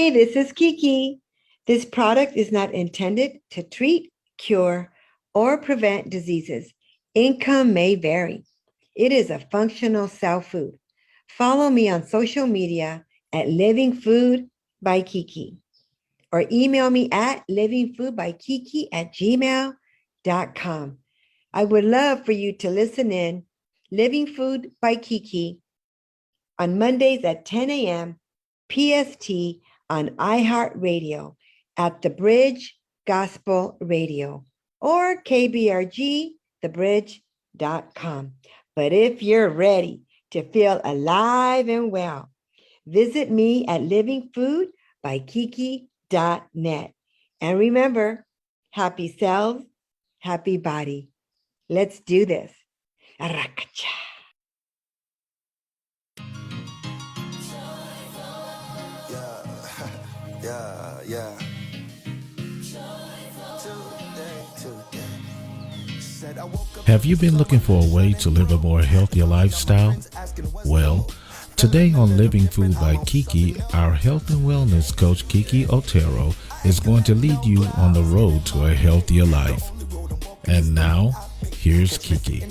Hey, this is Kiki. This product is not intended to treat, cure, or prevent diseases. Income may vary. It is a functional self food. Follow me on social media at Living Food by Kiki or email me at livingfoodbykiki@gmail.com. I would love for you to listen in Living Food by Kiki on Mondays at 10 a.m. PST on iHeartRadio at The Bridge Gospel Radio or KBRG, But if you're ready to feel alive and well, visit me at livingfoodbykiki.net. And remember, happy cells, happy body. Let's do this. Arakacha. Yeah. Have you been looking for a way to live a more healthier lifestyle? Well, today on Living Food by Kiki, our health and wellness coach Kiki Otero is going to lead you on the road to a healthier life. And now, here's Kiki.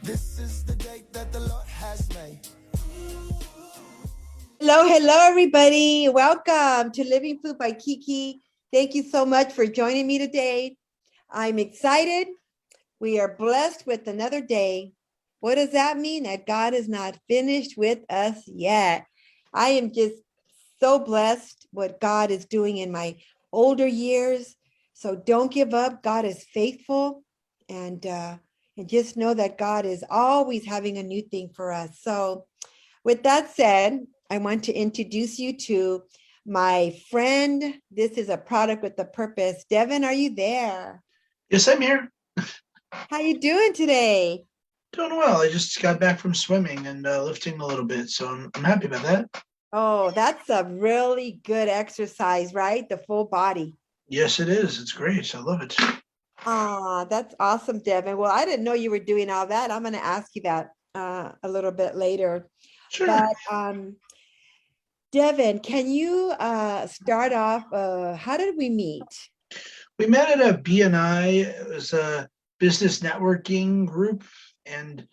This is the day that the Lord has made. Hello, everybody. Welcome to Living Food by Kiki. Thank you so much for joining me today. I'm excited. We are blessed with another day. What does that mean? That God is not finished with us yet. I am just so blessed what God is doing in my older years. So don't give up. God is faithful. And just know that God is always having a new thing for us. So with that said, I want to introduce you to my friend. This is a product with a purpose. Devan, are you there? Yes, I'm here. How you doing today? Doing well. I just got back from swimming and lifting a little bit, so I'm happy about that. Oh, that's a really good exercise, right? The full body. Yes, it is. It's great. I love it. That's awesome, Devan. Well, I didn't know you were doing all that. I'm going to ask you that a little bit later. Sure. But Devan, can you start off? How did we meet? We met at a BNI. It was a business networking group, and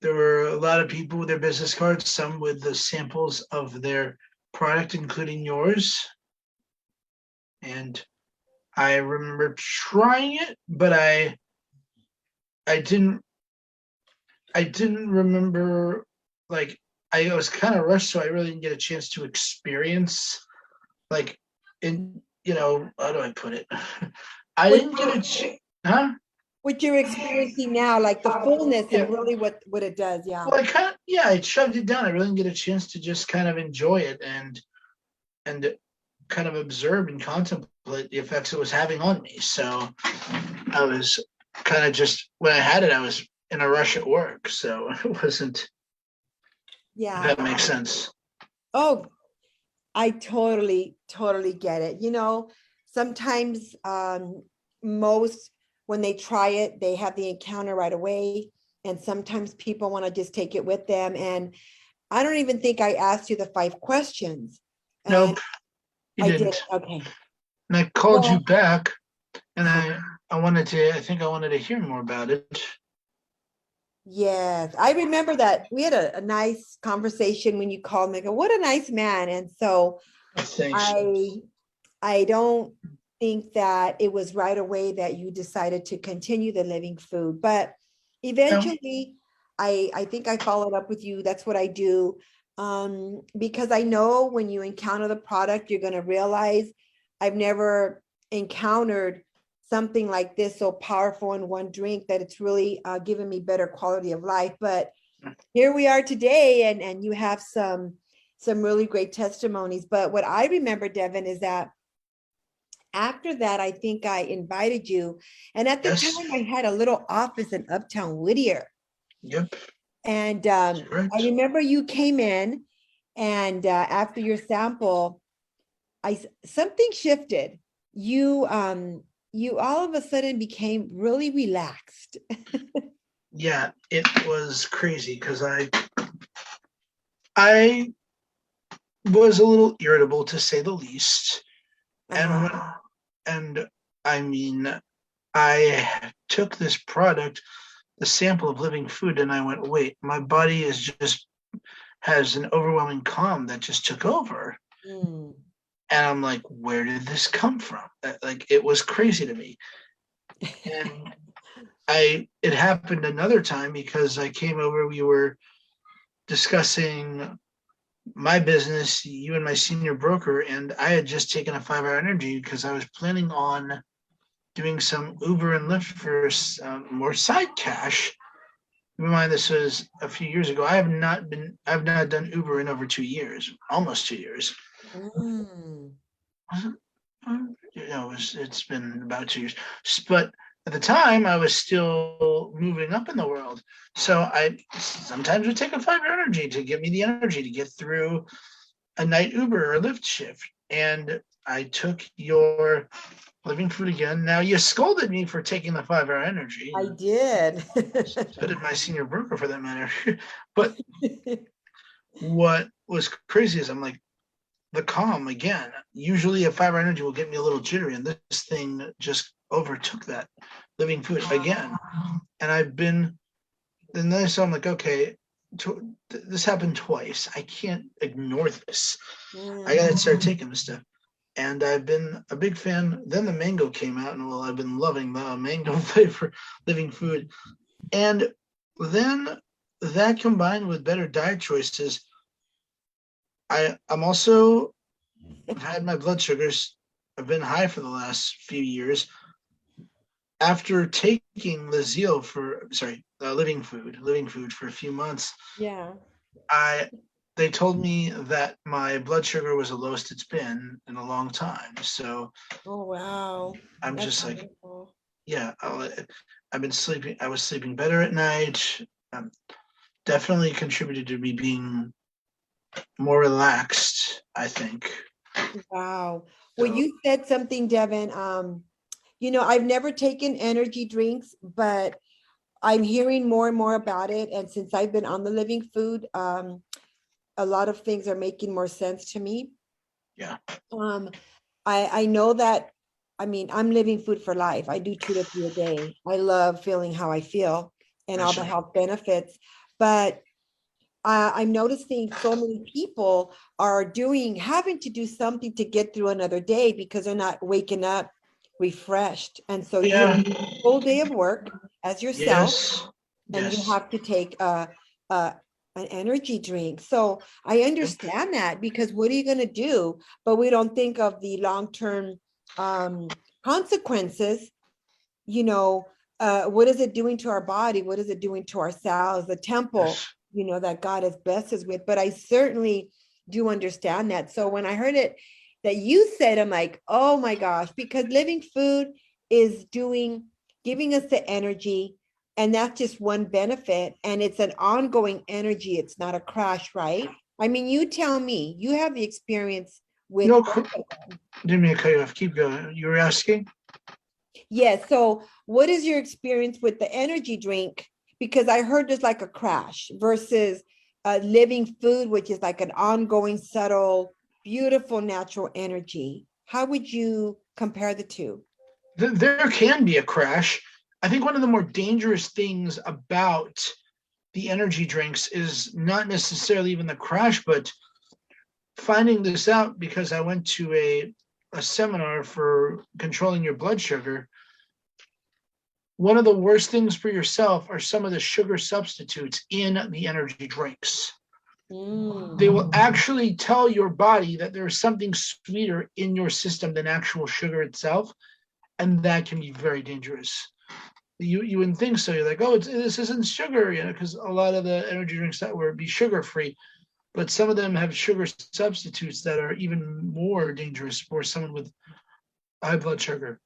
there were a lot of people with their business cards, some with the samples of their product, including yours. And I remember trying it, but I didn't remember, like, I was kind of rushed, so I really didn't get a chance to experience, like, how do I put it? I didn't get a chance, huh? What you're experiencing now, like the fullness and really what it does, yeah. Well, I shoved it down. I really didn't get a chance to just kind of enjoy it and kind of observe and contemplate the effects it was having on me. So I was kind of just, when I had it, I was in a rush at work, so it wasn't. Yeah, if that makes sense. Oh, I totally get it. Sometimes most, when they try it, they have the encounter right away. And sometimes people want to just take it with them. And I don't even think I asked you the 5 questions. Nope, you didn't. Did. Okay. And I called you back, and I wanted to hear more about it. Yes, I remember that we had a nice conversation when you called me. I go, what a nice man. And so Thanks. I don't think that it was right away that you decided to continue the Living Food, but eventually I think I followed up with you. That's what I do. Because I know when you encounter the product, you're going to realize I've never encountered something like this so powerful in one drink that it's really given me better quality of life. But here we are today, and you have some really great testimonies. But what I remember, Devan, is that after that, I think I invited you. And at the time, I had a little office in Uptown Whittier. Yep. And I remember you came in, and after your sample, something shifted. You all of a sudden became really relaxed. Yeah, it was crazy because I was a little irritable to say the least. And when, Uh-huh. and I mean, I took this product, the sample of living food, and I went, wait, my body is just has an overwhelming calm that just took over. Mm. And I'm like, where did this come from? Like, it was crazy to me. And it happened another time because I came over, we were discussing my business, you and my senior broker, and I had just taken a 5-hour energy because I was planning on doing some Uber and Lyft for more side cash. Keep in mind, this was a few years ago. I've not done Uber in over 2 years, almost 2 years. Mm. It's been about 2 years, but at the time I was still moving up in the world. So I sometimes would take a 5-hour energy to give me the energy to get through a night Uber or Lyft shift. And I took your living food again. Now you scolded me for taking the 5-hour energy, I and did. so did my senior broker for that matter. But what was crazy is I'm like, the calm again. Usually a 5-hour energy will get me a little jittery, and this thing just overtook that living food again. And so I'm like, okay, this happened twice. I can't ignore this. I Mm. gotta start taking this stuff. And I've been a big fan. Then the mango came out, and well, I've been loving the mango flavor living food. And then that combined with better diet choices, I'm also I've had my blood sugars have been high for the last few years. After taking Lazil living food for a few months, Yeah. I they told me that my blood sugar was the lowest it's been in a long time. So Oh, wow. I'm That's just like, wonderful. yeah, I've been sleeping. I was sleeping better at night. Definitely contributed to me being more relaxed, I think. Wow. Well, So you said something, Devin. I've never taken energy drinks, but I'm hearing more and more about it. And since I've been on the living food, a lot of things are making more sense to me. yeah, Um, I know that, I mean, I'm living food for life. I do 2 to 3 a day. I love feeling how I feel and all the gotcha. health benefits. But I'm noticing so many people are having to do something to get through another day because they're not waking up refreshed. And so you have Yeah. a full day of work as yourself, Yes. and you Yes. have to take a an energy drink. So I Yep. understand that, because what are you going to do? But we don't think of the long-term um, consequences. You know, what is it doing to our body? What is it doing to our cells, the temple, Yes. that God has blessed us with? But I certainly do understand that. So when I heard it that you said, I'm like, oh my gosh, because living food is giving us the energy. And that's just one benefit. And it's an ongoing energy. It's not a crash, right? I mean, you tell me, you have the experience with No, both of them. didn't mean to cut you off. Keep going. You were asking? Yes. So, what is your experience with the energy drink? Because I heard there's like a crash versus living food, which is like an ongoing, subtle, beautiful, natural energy. How would you compare the two? There can be a crash. I think one of the more dangerous things about the energy drinks is not necessarily even the crash, but finding this out because I went to a seminar for controlling your blood sugar. One of the worst things for yourself are some of the sugar substitutes in the energy drinks. They Mm. will actually tell your body that there's something sweeter in your system than actual sugar itself, and that can be very dangerous. You wouldn't think so. You're like, oh, this isn't sugar, because a lot of the energy drinks that were be sugar free, but some of them have sugar substitutes that are even more dangerous for someone with high blood sugar,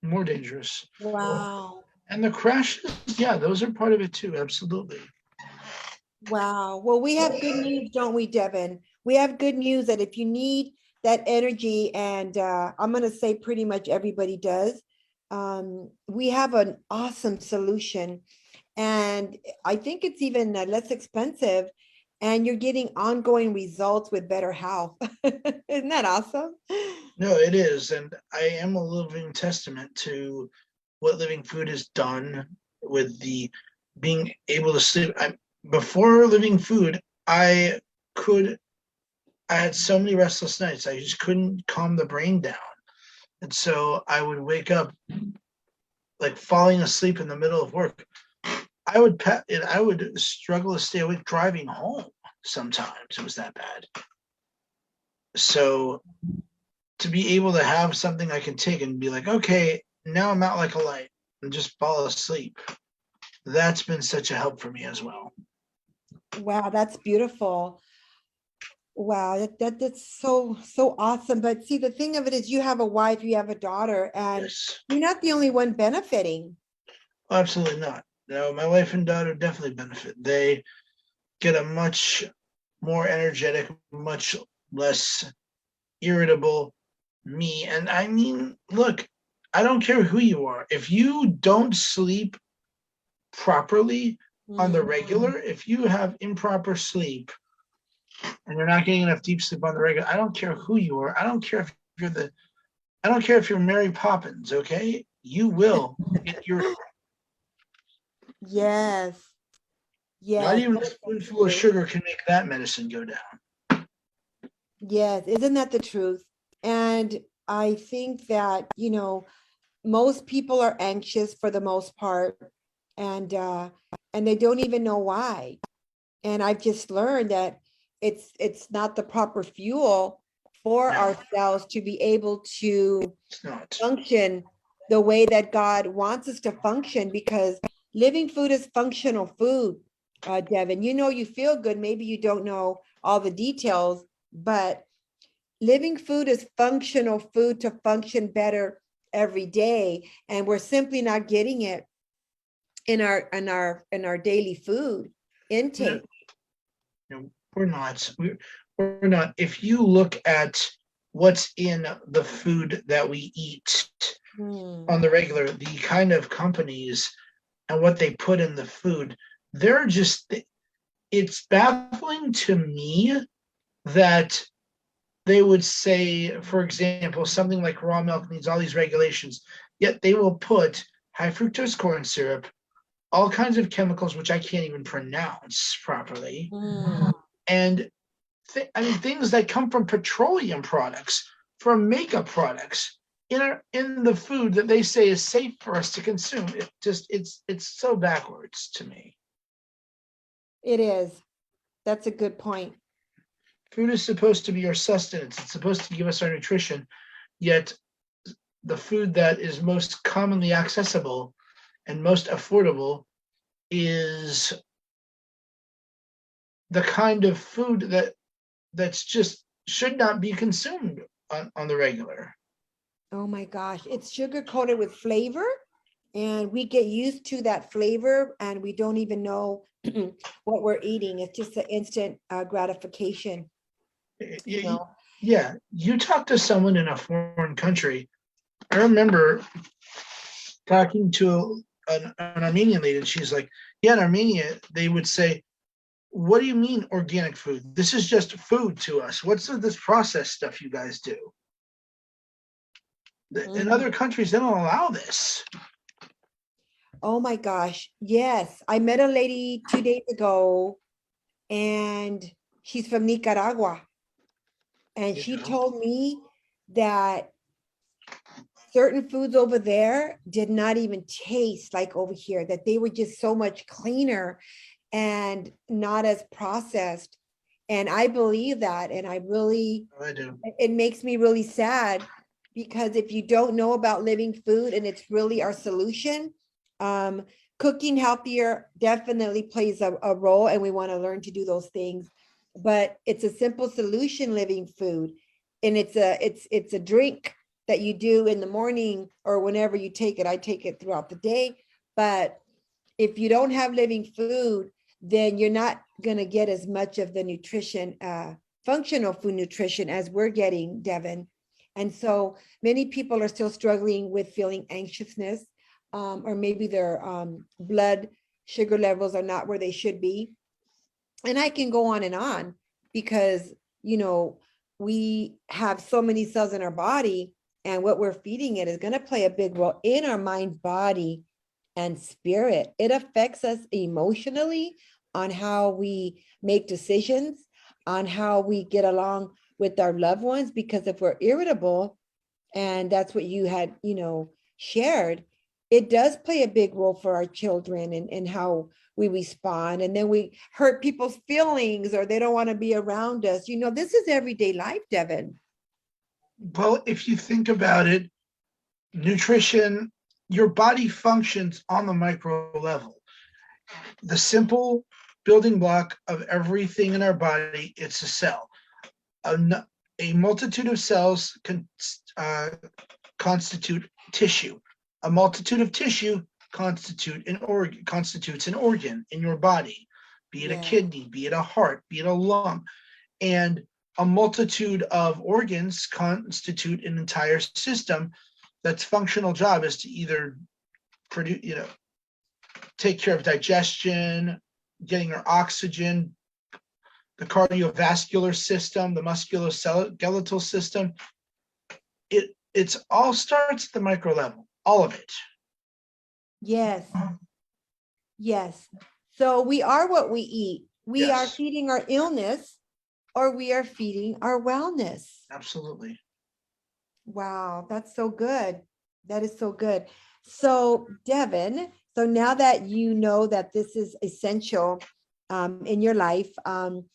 more dangerous. Wow. And the crashes, yeah, those are part of it too. Absolutely. Wow. Well, we have good news, don't we, Devin? We have good news that if you need that energy, and I'm going to say pretty much everybody does, we have an awesome solution. And I think it's even less expensive, and you're getting ongoing results with better health. Isn't that awesome? No, it is. And I am a living testament to what living food has done with the being able to sleep. Before living food, I could, I had so many restless nights. I just couldn't calm the brain down. And so I would wake up like falling asleep in the middle of work. I would struggle to stay awake driving home sometimes. It was that bad. So to be able to have something I can take and be like, okay, now I'm out like a light and just fall asleep. That's been such a help for me as well. Wow, that's beautiful. Wow, that's so awesome. But see, the thing of it is you have a wife, you have a daughter, and Yes, you're not the only one benefiting. absolutely not. No, my wife and daughter definitely benefit. They get a much more energetic, much less irritable me. And I mean, look, I don't care who you are. If you don't sleep properly on the Mm. regular, if you have improper sleep and you're not getting enough deep sleep on the regular, I don't care who you are. I don't care if you're Mary Poppins, okay? You will get irritable. Yes, Not yes, even a that is so spoonful of true. sugar can make that medicine go down. Yes, isn't that the truth? And I think that, most people are anxious for the most part, and they don't even know why. And I've just learned that it's not the proper fuel for No, ourselves to be able to it's not. function the way that God wants us to function, because living food is functional food. Devin, you feel good. Maybe you don't know all the details, but living food is functional food to function better every day. And we're simply not getting it in our daily food No, intake. no, we're not. We're not. If you look at what's in the food that we eat Hmm. on the regular, the kind of companies and what they put in the food, they're just, it's baffling to me that they would say, for example, something like raw milk needs all these regulations, yet they will put high fructose corn syrup, all kinds of chemicals which I can't even pronounce properly, Hmm. and I mean things that come from petroleum products, from makeup products in the food that they say is safe for us to consume. It's so backwards to me. It is. That's a good point. Food is supposed to be our sustenance. It's supposed to give us our nutrition, yet the food that is most commonly accessible and most affordable is the kind of food that's just should not be consumed on the regular. Oh my gosh, it's sugar coated with flavor, and we get used to that flavor, and we don't even know what we're eating. It's just an instant gratification, you Y- know. Yeah, you talk to someone in a foreign country. I remember talking to an Armenian lady, and she's like, "Yeah, in Armenia, they would say, what do you mean organic food? This is just food to us. What's this processed stuff you guys do? In Mhm. other countries, they don't allow this." Oh my gosh, yes. I met a lady 2 days ago, and she's from Nicaragua, and You she know, told me that certain foods over there did not even taste like over here, that they were just so much cleaner and not as processed. And I believe that. And I do. it makes me really sad, because if you don't know about living food and it's really our solution, um, cooking healthier definitely plays a role, and we want to learn to do those things. But it's a simple solution, living food. And it's a drink that you do in the morning or whenever you take it. I take it throughout the day. But if you don't have living food, then you're not going to get as much of the nutrition, functional food nutrition, as we're getting, Devin. And so many people are still struggling with feeling anxiousness, or maybe their blood sugar levels are not where they should be. And I can go on because, we have so many cells in our body, and what we're feeding it is going to play a big role in our mind, body, and spirit. It affects us emotionally on how we make decisions, on how we get along with our loved ones, because if we're irritable, and that's what you had, shared, it does play a big role for our children and how we respond. And then we hurt people's feelings, or they don't want to be around us. This is everyday life, Devan. Well, if you think about it, nutrition, your body functions on the micro level. The simple building block of everything in our body, it's a cell. A multitude of cells constitute tissue. A multitude of tissue constitutes an organ in your body, be it a kidney, be it a heart, be it a lung. And a multitude of organs constitute an entire system that's functional job is to either produce, take care of digestion, getting our oxygen, the cardiovascular system, the musculoskeletal system. It's all starts at the micro level, all of it. Yes. Yes. So we are what we eat. We are Yes. feeding our illness, or we are feeding our wellness. Absolutely. Wow, that's so good. That is so good. So, Devan, so now that you know that this is essential in your life,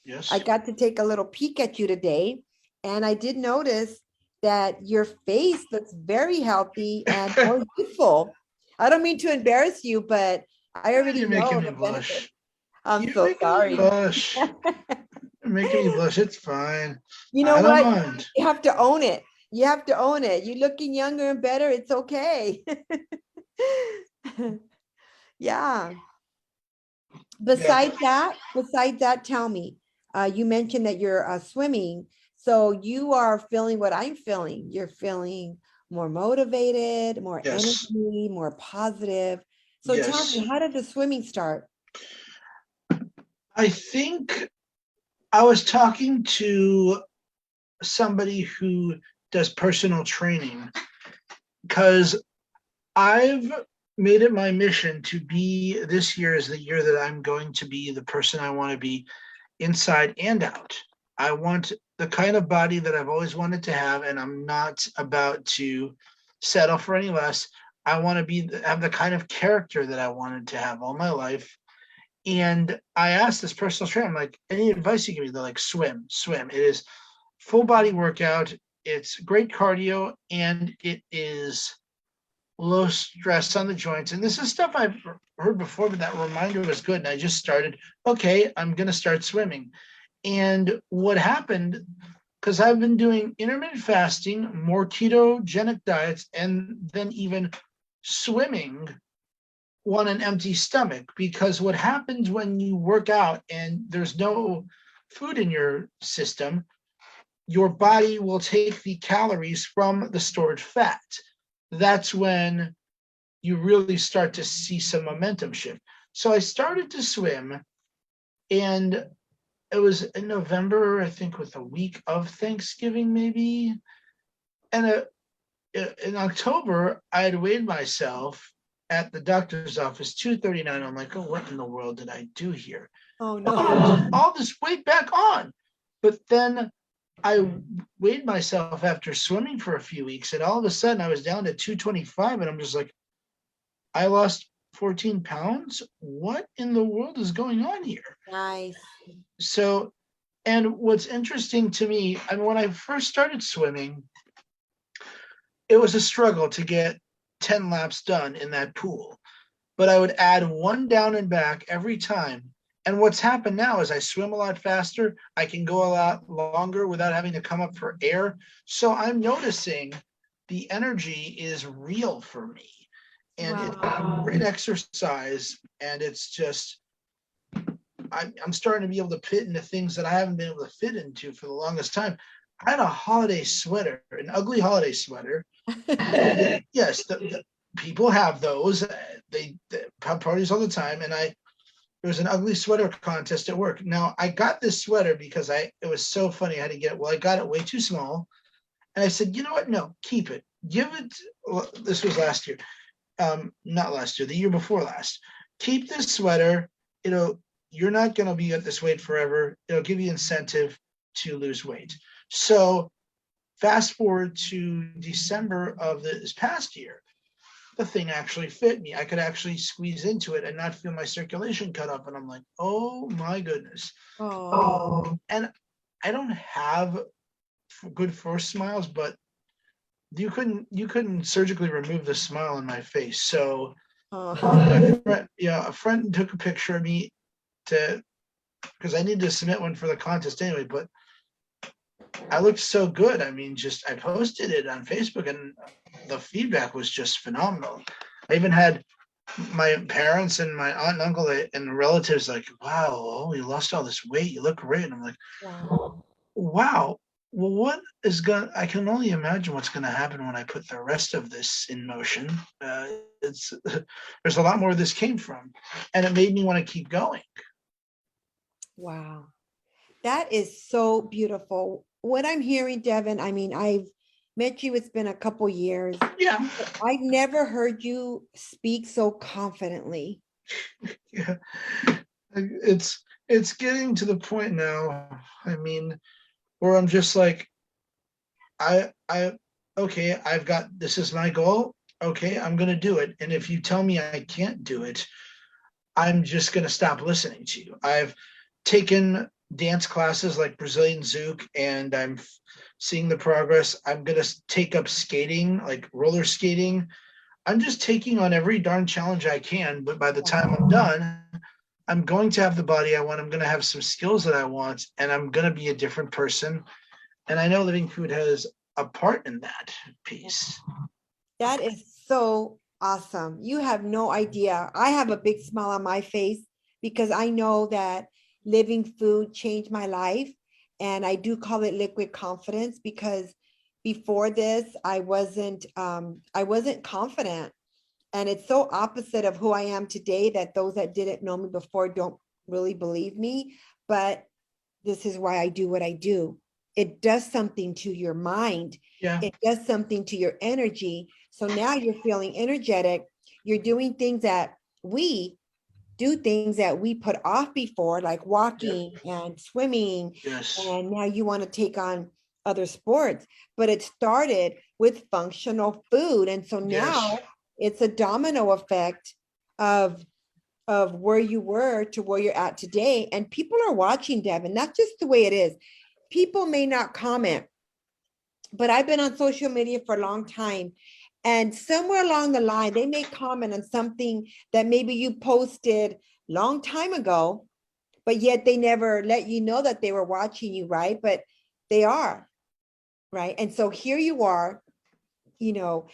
Yes. I got to take a little peek at you today, and I did notice that your face looks very healthy and more youthful. I don't mean to embarrass you, but I already You're know making me the blush. benefit. I'm You're so making me sorry. blush. You're making me blush. It's fine. You know I don't what? mind. You have to own it. You have to own it. You're looking younger and better. It's okay. Yeah. Besides that, tell me, you mentioned that you're swimming. So you are feeling what I'm feeling. You're feeling more motivated, more Yes. energy, more positive. So tell Yes. me, how did the swimming start? I think I was talking to somebody who does personal training because I've made it my mission to be, this year is the year that I'm going to be the person I want to be inside and out. I want the kind of body that I've always wanted to have, and I'm not about to settle for any less. I want to have the kind of character that I wanted to have all my life. And I asked this personal trainer, I'm like, any advice you give me? They're like, swim. It is full body workout. It's great cardio, and it is low stress on the joints. And this is stuff I've heard before, but that reminder was good. And I just started, okay, I'm going to start swimming. And what happened, because I've been doing intermittent fasting, more ketogenic diets, and then even swimming on an empty stomach, because what happens when you work out and there's no food in your system, your body will take the calories from the stored fat. That's when you really start to see some momentum shift. So I started to swim, and it was in November, I think, with a week of Thanksgiving, maybe. And in October, I had weighed myself at the doctor's office, 239. I'm like, oh, what in the world did I do here? Oh, no. All this weight back on. But then I weighed myself after swimming for a few weeks, and all of a sudden I was down to 225, and I'm just like, I lost 14 pounds. What in the world is going on here? Nice. So, and what's interesting to me, I mean, when I first started swimming, it was a struggle to get 10 laps done in that pool, but I would add one down and back every time. And what's happened now is I swim a lot faster. I can go a lot longer without having to come up for air. So I'm noticing the energy is real for me, and it's a great exercise. And it's just, I'm starting to be able to fit into things that I haven't been able to fit into for the longest time. I had a holiday sweater, an ugly holiday sweater. Yes, the people have those. They have parties all the time, and I there was an ugly sweater contest at work. Now I got this sweater because it was so funny. I had to get it. Well, I got it way too small. And I said, you know what? No, keep it. Give it. Well, this was last year. Not last year, the year before last. Keep this sweater. You're not going to be at this weight forever. It'll give you incentive to lose weight. So fast forward to December of this past year, the thing actually fit me. I could actually squeeze into it and not feel my circulation cut up. And I'm like, oh my goodness. Oh, And I don't have good forced smiles, but you couldn't surgically remove the smile on my face. So a friend took a picture of me because I needed to submit one for the contest anyway, but I looked so good. I mean, I posted it on Facebook and the feedback was just phenomenal. I even had my parents and my aunt and uncle and relatives like, wow, oh, you lost all this weight. You look great. And I'm like, wow. Well, I can only imagine what's going to happen when I put the rest of this in motion. There's a lot more this came from, and it made me want to keep going. wow. That is so beautiful. What I'm hearing, Devan, I mean, I've met you, it's been a couple years. Yeah. I've never heard you speak so confidently. Yeah. It's getting to the point now, I mean, where I'm just like, okay, this is my goal. Okay, I'm going to do it. And if you tell me I can't do it, I'm just going to stop listening to you. I've taken dance classes like Brazilian Zouk, and I'm seeing the progress. I'm going to take up skating, like roller skating. I'm just taking on every darn challenge I can. But by the time I'm done, I'm going to have the body I want. I'm going to have some skills that I want, and I'm going to be a different person. And I know Living Food has a part in that piece. That is so awesome. You have no idea. I have a big smile on my face because I know that Living Food changed my life. And I do call it liquid confidence because before this, I wasn't confident. And it's so opposite of who I am today that those that didn't know me before don't really believe me. But this is why I do what I do. It does something to your mind. Yeah. It does something to your energy. So now you're feeling energetic. You're doing things that we put off before, like walking and swimming. Yes. And now you want to take on other sports, but it started with functional food. And so now it's a domino effect of where you were to where you're at today. And people are watching, Devan. That's just the way it is. People may not comment, but I've been on social media for a long time. And somewhere along the line, they may comment on something that maybe you posted long time ago, but yet they never let you know that they were watching you, right? But they are, right? And so here you are, you're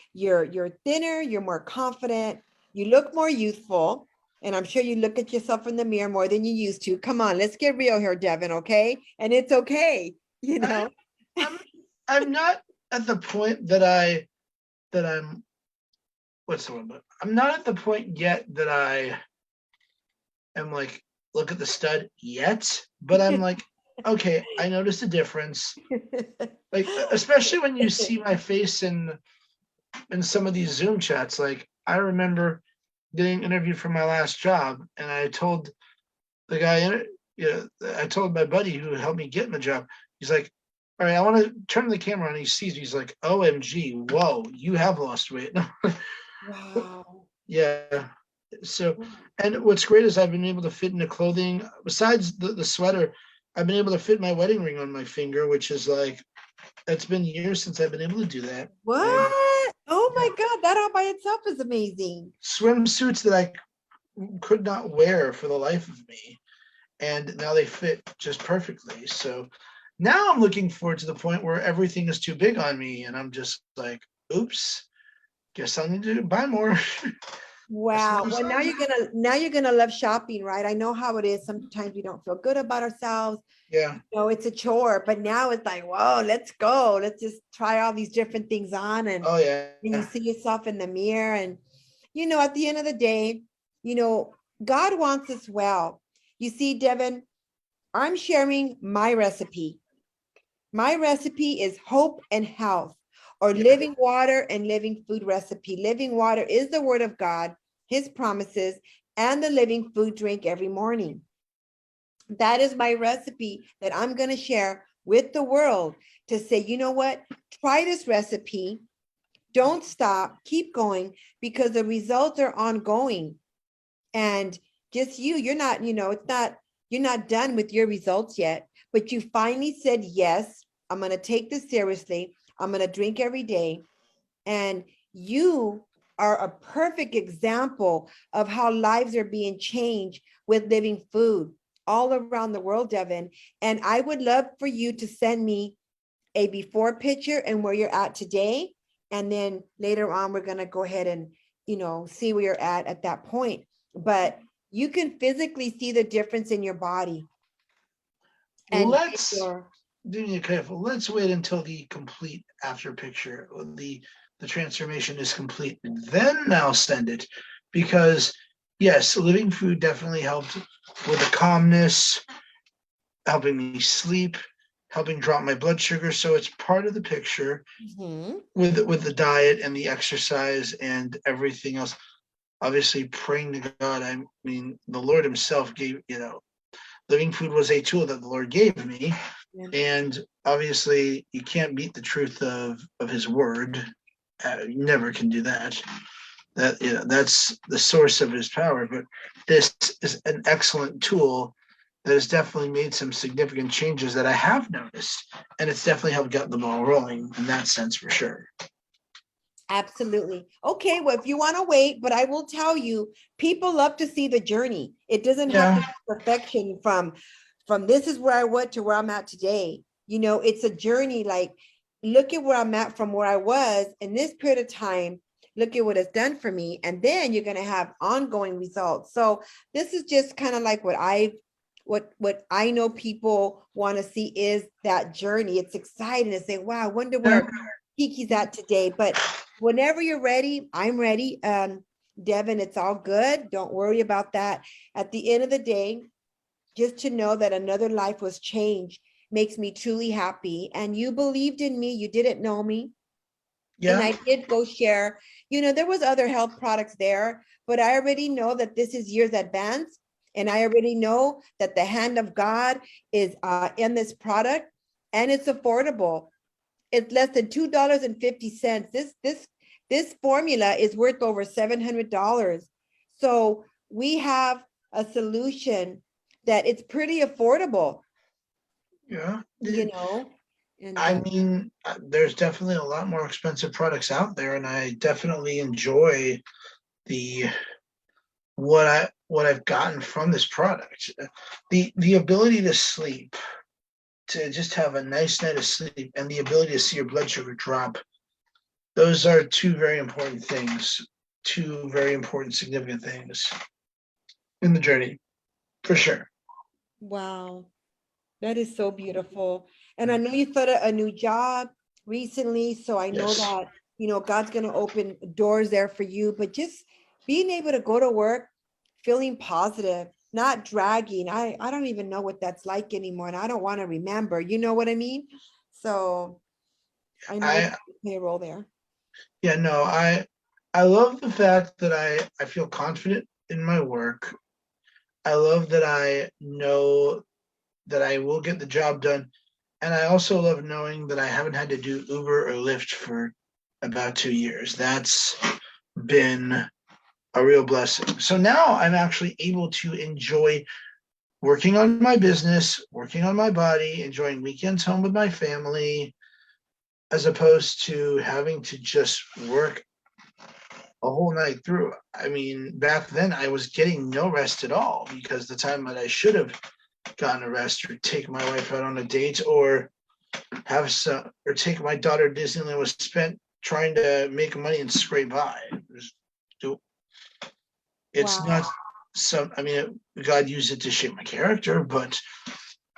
thinner, you're more confident, you look more youthful. And I'm sure you look at yourself in the mirror more than you used to. Come on, let's get real here, Devan, okay? And it's okay, I'm not at the point that I'm what's the word? I'm not at the point yet that I am like, look at the stud yet, but I'm like, okay, I noticed a difference. Like, especially when you see my face in some of these Zoom chats. Like, I remember getting interviewed for my last job, and I told the guy, I told my buddy who helped me get in the job, he's like, all right, I want to turn the camera on. He sees me. He's like, OMG, whoa, you have lost weight. Wow. Yeah. So, and what's great is I've been able to fit into clothing. Besides the sweater, I've been able to fit my wedding ring on my finger, which is like, it's been years since I've been able to do that. What? Oh my God, that all by itself is amazing. Swimsuits that I could not wear for the life of me. And now they fit just perfectly. So now I'm looking forward to the point where everything is too big on me. And I'm just like, oops, guess I'll need to buy more. Wow. Well, now you're gonna love shopping, right? I know how it is. Sometimes we don't feel good about ourselves. Yeah. It's a chore, but now it's like, whoa, let's go. Let's just try all these different things on. And oh yeah. and you see yourself in the mirror. And at the end of the day, God wants us well. You see, Devan, I'm sharing my recipe. My recipe is hope and health, or living water and living food recipe. Living water is the word of God, his promises, and the living food drink every morning. That is my recipe that I'm going to share with the world to say, you know what? Try this recipe. Don't stop, keep going, because the results are ongoing. And just you're not, you're not done with your results yet, but you finally said, yes, I'm going to take this seriously. I'm going to drink every day. And you are a perfect example of how lives are being changed with living food all around the world, Devan. And I would love for you to send me a before picture and where you're at today. And then later on, we're going to go ahead and, see where you're at that point. But you can physically see the difference in your body. And Do me a favor. Let's wait until the complete after picture, the transformation is complete. Then I'll send it, because yes, living food definitely helped with the calmness, helping me sleep, helping drop my blood sugar. So it's part of the picture with the diet and the exercise and everything else. Obviously, praying to God. I mean, the Lord Himself gave, living food was a tool that the Lord gave me. Yeah. And obviously, you can't beat the truth of His word. You never can do that. That's the source of His power. But this is an excellent tool that has definitely made some significant changes that I have noticed, and it's definitely helped get the ball rolling in that sense for sure. Absolutely. Okay, well, if you want to wait, but I will tell you, people love to see the journey. It doesn't have to be perfection from this is where I went to where I'm at today. It's a journey. Like, look at where I'm at from where I was in this period of time. Look at what it's done for me. And then you're going to have ongoing results. So this is just kind of like what I know people want to see is that journey. It's exciting to say, wow, I wonder where Kiki's at today. But whenever you're ready, I'm ready. Devan, it's all good. Don't worry about that. At the end of the day, just to know that another life was changed makes me truly happy. And you believed in me. You didn't know me. Yeah. And I did go share, there was other health products there, but I already know that this is years advanced. And I already know that the hand of God is in this product, and it's affordable. It's less than $2.50. This formula is worth over $700. So we have a solution that it's pretty affordable. Yeah. I mean, there's definitely a lot more expensive products out there, and I definitely enjoy what I've gotten from this product. The ability to sleep, to just have a nice night of sleep, and the ability to see your blood sugar drop. Those are two very important things, two very important, significant things in the journey, for sure. Wow, that is so beautiful. And I know you started a new job recently, so I know that, God's going to open doors there for you, but just being able to go to work, feeling positive, not dragging. I don't even know what that's like anymore, and I don't want to remember, you know what I mean? So I know you play a role there. Yeah, no, I love the fact that I feel confident in my work. I love that I know that I will get the job done. And I also love knowing that I haven't had to do Uber or Lyft for about 2 years. That's been a real blessing. So now I'm actually able to enjoy working on my business, working on my body, enjoying weekends home with my family, as opposed to having to just work a whole night through. I mean, back then I was getting no rest at all, because the time that I should have gotten a rest or take my wife out on a date or take my daughter to Disneyland was spent trying to make money and scrape by. It's not God used it to shape my character, but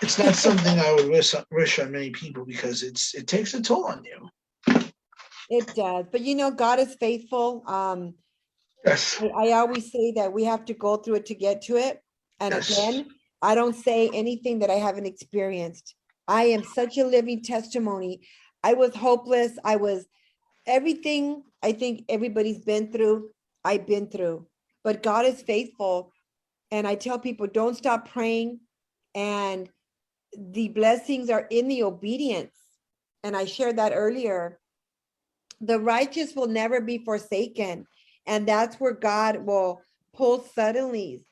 it's not something I would wish on many people, because it takes a toll on you. It does, but God is faithful. Yes. I always say that we have to go through it to get to it. And again, I don't say anything that I haven't experienced. I am such a living testimony. I was hopeless. I was everything I think everybody's been through, I've been through. But God is faithful. And I tell people, don't stop praying. And the blessings are in the obedience. And I shared that earlier. The righteous will never be forsaken. And that's where God will pull suddenlies.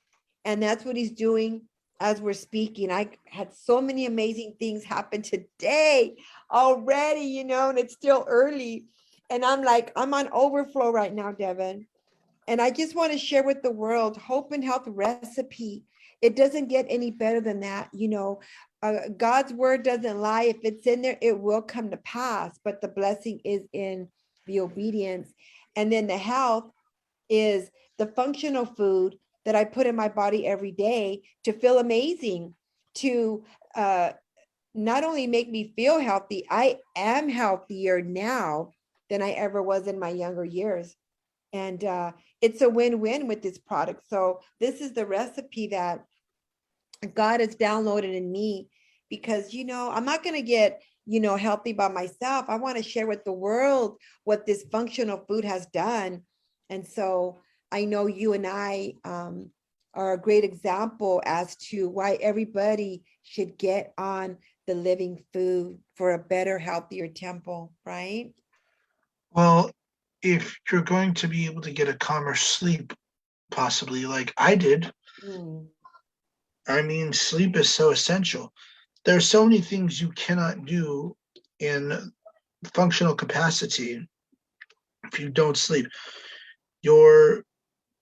And that's what he's doing as we're speaking. I had so many amazing things happen today already, and it's still early. And I'm like, I'm on overflow right now, Devan. And I just want to share with the world hope and health recipe. It doesn't get any better than that. God's word doesn't lie. If it's in there, it will come to pass. But the blessing is in the obedience. And then the health is the functional food that I put in my body every day to feel amazing, to not only make me feel healthy, I am healthier now than I ever was in my younger years. And it's a win-win with this product. So this is the recipe that God has downloaded in me because, I'm not going to get, healthy by myself. I want to share with the world what this functional food has done. And so I know you and I are a great example as to why everybody should get on the living food for a better, healthier temple, right? Well, if you're going to be able to get a calmer sleep, possibly like I did, I mean, sleep is so essential. There's so many things you cannot do in functional capacity if you don't sleep.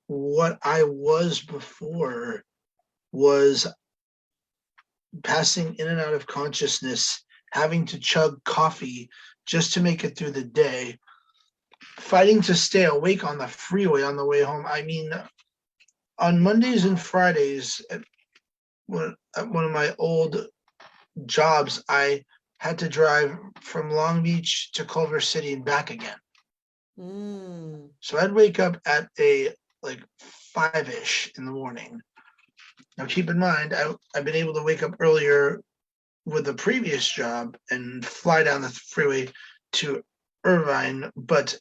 What I was before was passing in and out of consciousness, having to chug coffee just to make it through the day, fighting to stay awake on the freeway on the way home. I mean, on Mondays and Fridays, at one of my old jobs, I had to drive from Long Beach to Culver City and back again. So I'd wake up at like 5-ish in the morning. Now keep in mind, I've been able to wake up earlier with the previous job and fly down the freeway to Irvine, but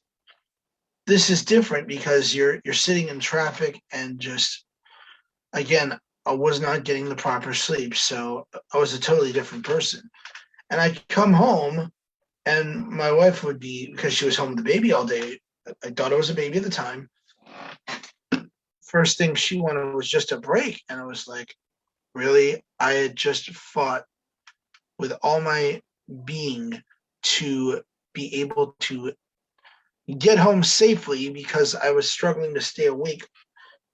this is different because you're sitting in traffic and just, again, I was not getting the proper sleep. So I was a totally different person. And I come home and my wife would be, because she was home with the baby all day, I thought it was a baby at the time. First thing she wanted was just a break. And I was like, really? I had just fought with all my being to be able to get home safely because I was struggling to stay awake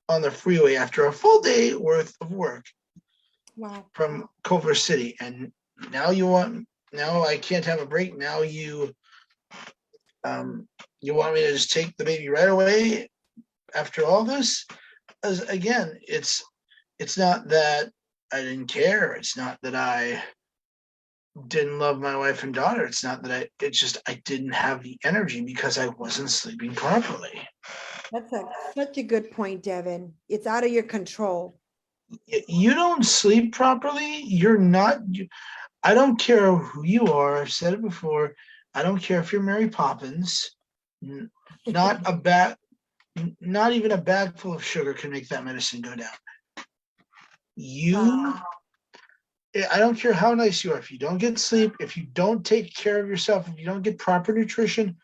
on the freeway after a full day worth of work. Wow. From Culver City. And now I can't have a break. Now you want me to just take the baby right away after all this? As again, it's not that I didn't care. It's not that I didn't love my wife and daughter. It's not that I didn't have the energy because I wasn't sleeping properly. That's such a good point, Devan. It's out of your control. You don't sleep properly. You're not. I don't care who you are. I've said it before. I don't care if you're Mary Poppins. Not even a bag full of sugar can make that medicine go down. I don't care how nice you are. If you don't get sleep, if you don't take care of yourself, if you don't get proper nutrition,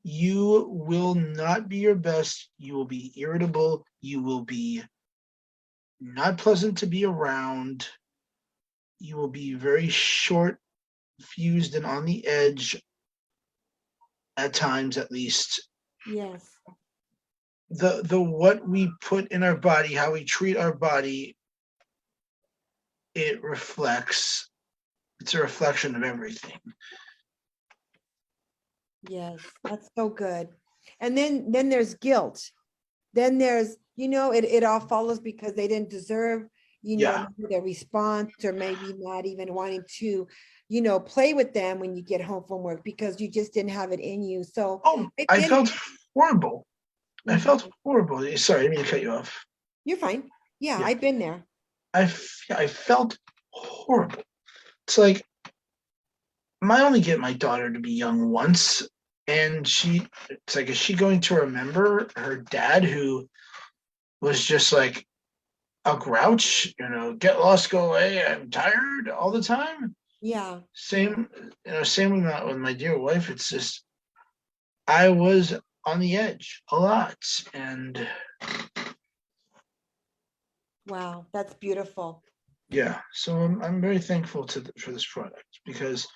you will not be your best. You will be irritable. You will be not pleasant to be around. You will be very short fused and on the edge at times, at least. Yes. The what we put in our body, how we treat our body, it's a reflection of everything. Yes, that's so good. And then there's guilt. Then there's, it all follows because they didn't deserve, the response, or maybe not even wanting to, play with them when you get home from work because you just didn't have it in you. So I felt horrible. I felt horrible. Sorry, I didn't mean to cut you off. You're fine. Yeah, I've been there. I felt horrible. It's like I only get my daughter to be young once, and it's like, is she going to remember her dad who was just like a grouch, get lost, go away, I'm tired all the time? Yeah. Same with my dear wife. It's just, I was on the edge a lot, and Wow, that's beautiful. yeah, so I'm very thankful for this product, because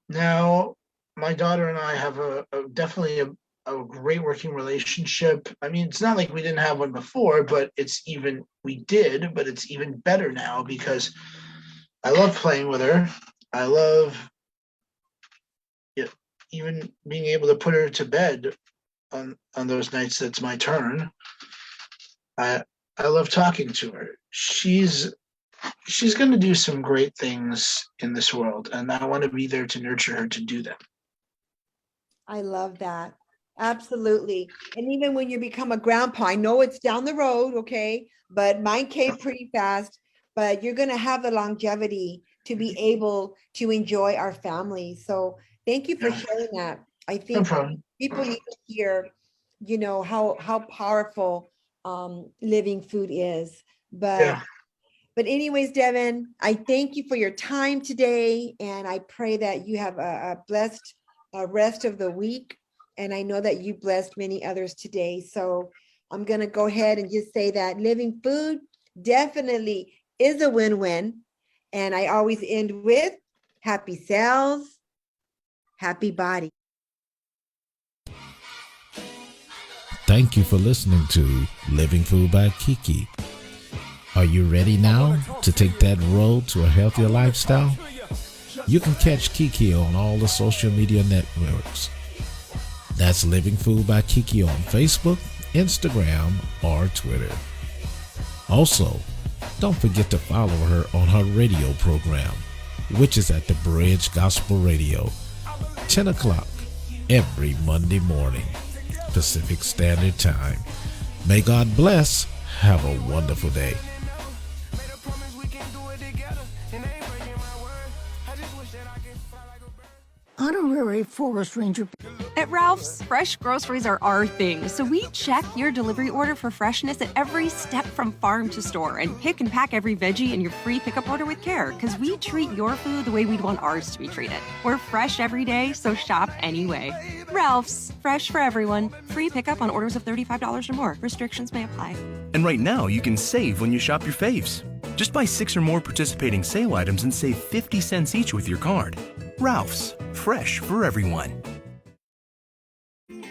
now my daughter and I have definitely a great working relationship. I mean, it's not like we didn't have one before, but we did, but it's even better now, because I love playing with her. I love even being able to put her to bed on those nights that's my turn. I love talking to her. She's going to do some great things in this world, and I want to be there to nurture her to do them. I love that. Absolutely. And even when you become a grandpa, I know it's down the road, okay, but mine came pretty fast, but you're going to have the longevity to be able to enjoy our family. So thank you for sharing that. I No think problem. people need to hear, how powerful living food is. Yeah. But anyways, Devan, I thank you for your time today, and I pray that you have a blessed rest of the week. And I know that you blessed many others today. So I'm going to go ahead and just say that living food definitely is a win-win. And I always end with happy cells, happy body. Thank you for listening to Living Food by Kiki. Are you ready now to take that road to a healthier lifestyle? You can catch Kiki on all the social media networks. That's Living Food by Kiki on Facebook, Instagram, or Twitter. Also, don't forget to follow her on her radio program, which is at the Bridge Gospel Radio, 10 o'clock every Monday morning, Pacific Standard Time. May God bless. Have a wonderful day. Honorary Forest Ranger. At Ralph's, fresh groceries are our thing, so we check your delivery order for freshness at every step from farm to store and pick and pack every veggie in your free pickup order with care, because we treat your food the way we'd want ours to be treated. We're fresh every day, so shop anyway. Ralph's, fresh for everyone. Free pickup on orders of $35 or more. Restrictions may apply. And right now, you can save when you shop your faves. Just buy 6 or more participating sale items and save 50 cents each with your card. Ralph's, fresh for everyone.